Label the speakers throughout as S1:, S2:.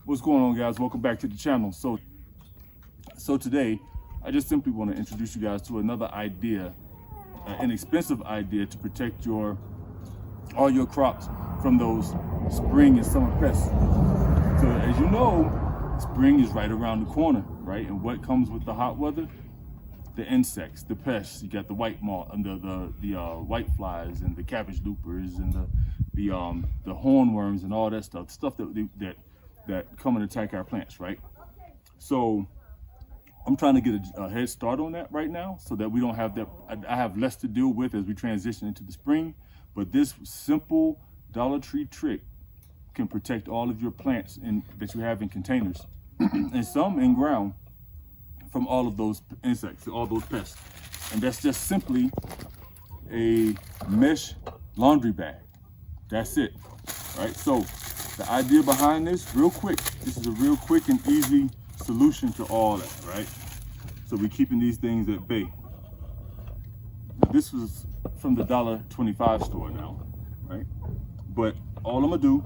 S1: What's going on, guys? Welcome back to the channel. So today I just simply want to introduce you guys to another idea, an inexpensive idea to protect all your crops from those spring and summer pests. So as you know, spring is right around the corner, right? And what comes with the hot weather? The insects, the pests. You got the white moth and the white flies and the cabbage loopers and the hornworms and all that stuff. Stuff that come and attack our plants, right? So I'm trying to get a head start on that right now, so that we don't have that. I have less to deal with as we transition into the spring. But this simple Dollar Tree trick can protect all of your plants that you have in containers and some in ground from all of those insects, all those pests. And that's just simply a mesh laundry bag. That's it, right? So the idea behind this, this is a real quick and easy solution to all that, right? So we're keeping these things at bay. This was from the $1.25 store now, right? But all I'm gonna do,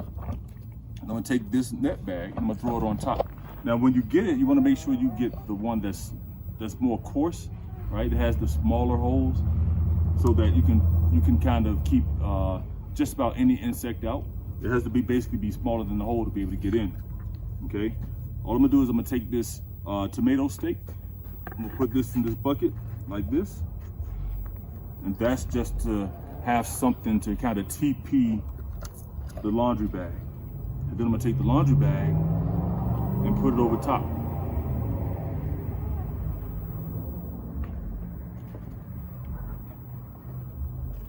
S1: I'm gonna take this net bag and I'm gonna throw it on top. Now, when you get it, you wanna make sure you get the one that's more coarse, right? It has the smaller holes so that you can kind of keep just about any insect out. It has to basically be smaller than the hole to be able to get in, okay? All I'm gonna do is I'm gonna take this tomato steak, I'm gonna put this in this bucket like this, and that's just to have something to kind of TP the laundry bag. And then I'm gonna take the laundry bag and put it over top.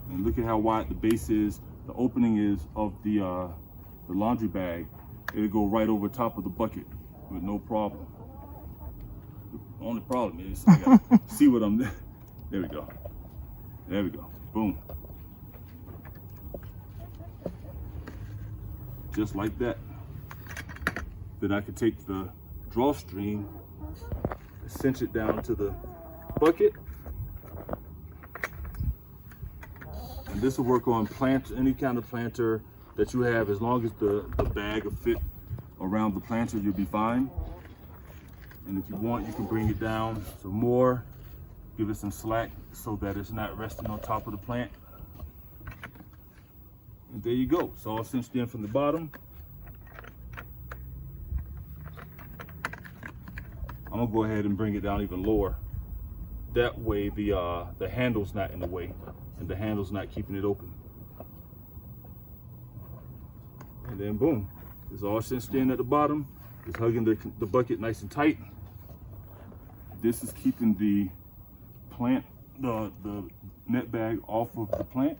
S1: And look at how wide the base is, the opening is of the laundry bag. It'll go right over top of the bucket with no problem. The only problem is I gotta see what I'm there. There we go. There we go. Boom. Just like that. Then I can take the drawstring, cinch it down to the bucket. And this will work on any kind of planter that you have. As long as the bag will fit around the planter, you'll be fine. And if you want, you can bring it down some more, give it some slack so that it's not resting on top of the plant. And there you go. It's all cinched in from the bottom. I'm gonna go ahead and bring it down even lower. That way the handle's not in the way and the handle's not keeping it open. And then boom, it's all cinched in at the bottom. It's hugging the bucket nice and tight. This is keeping the plant, the net bag off of the plant.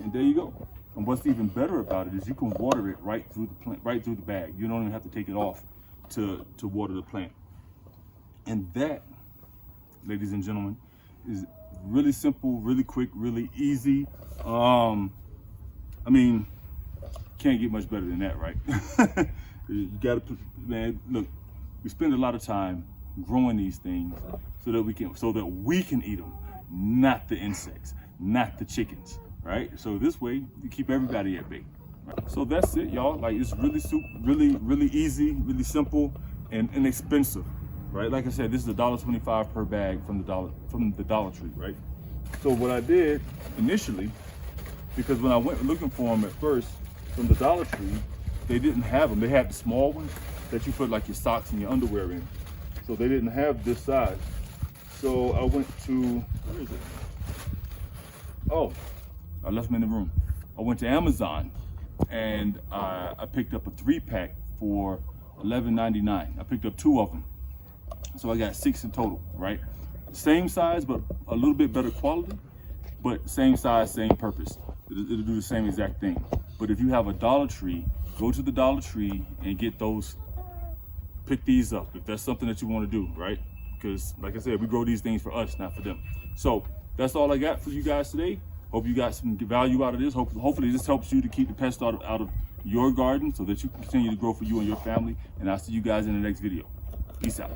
S1: And there you go. And what's even better about it is you can water it right through the plant, right through the bag. You don't even have to take it off to water the plant. And that, ladies and gentlemen, is really simple, really quick, really easy. I mean, can't get much better than that, right? You gotta, man, look, we spend a lot of time growing these things so that we can eat them, not the insects, not the chickens, right? So this way you keep everybody at bay. Right? So that's it, y'all. Like, it's really easy, really simple, and inexpensive, right? Like I said, this is $1.25 per bag from the Dollar Tree, right? So what I did initially, because when I went looking for them at first from the Dollar Tree, they didn't have them. They had the small ones that you put like your socks and your underwear in. So they didn't have this size. So I went to, where is it? Oh, I left them in the room. I went to Amazon and I picked up a 3-pack for $11.99. I picked up 2 of them. So I got 6 in total, right? Same size, but a little bit better quality, but same size, same purpose. It'll do the same exact thing. But if you have a Dollar Tree, go to the Dollar Tree and get those, pick these up if that's something that you want to do, right? Because like I said, we grow these things for us, not for them. So that's all I got for you guys today. Hope you got some value out of this. Hopefully this helps you to keep the pests out of your garden so that you can continue to grow for you and your family. And I'll see you guys in the next video. Peace out.